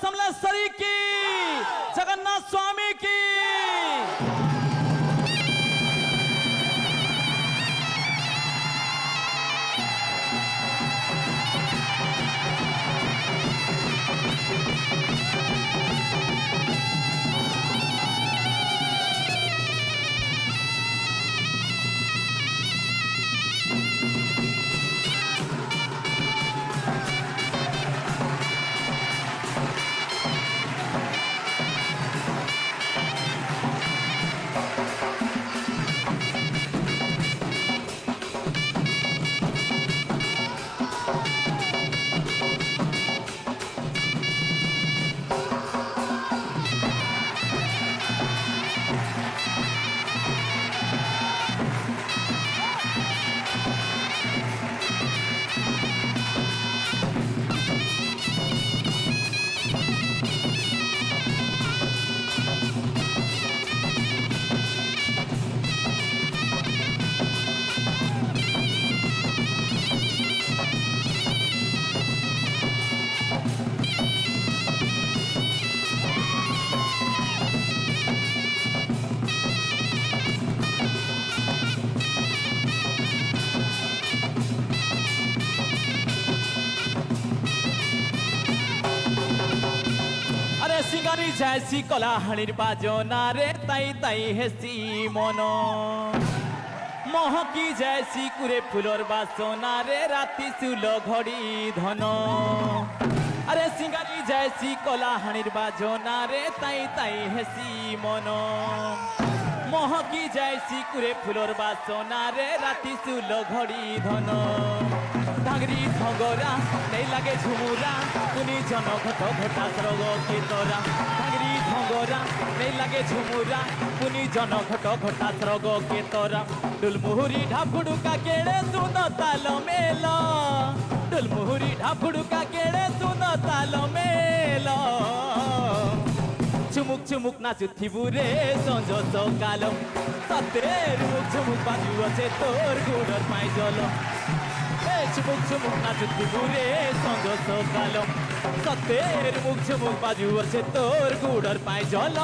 समलेश्वरी की, जगन्नाथ स्वामी की। सिंगारी जैसी कलाहाणीर बाजना रे ताई ताई हेसी मन महकी जैसी कुरे फुलर बासना रे राति सुल घड़ी धन। अरे सिंगारी जैसी कलाहाणीर बाजना रे ताई ताई हेसी मन महकी जैसी कुरे फुलर बासना रे राति सुल घड़ी धन। धांगरी धगरा नहीं लगे झुमुरा कुनी जन घट घटा सरग केतरा। धांगरी धगरा नहीं लगे झुमुरा कुनी जन घट घटा सरग केतरा। डुलमुहुरी ढाफुड़ुका केड़े सुन ताल मेल डुलमुहुरी ढाफुड़ुका केड़े सुन ताल मेल। चुमुक चुमुक नाचुथिबु रे संज सकाल सते रुमुक झुमुक बाजु अछे तोर गुडर पाई जल। चुमुक चुमुक नाचुथिबु रे संज सकाल सते रुमुक झुमुक बाजु अछे तोर गुडर पाई जल।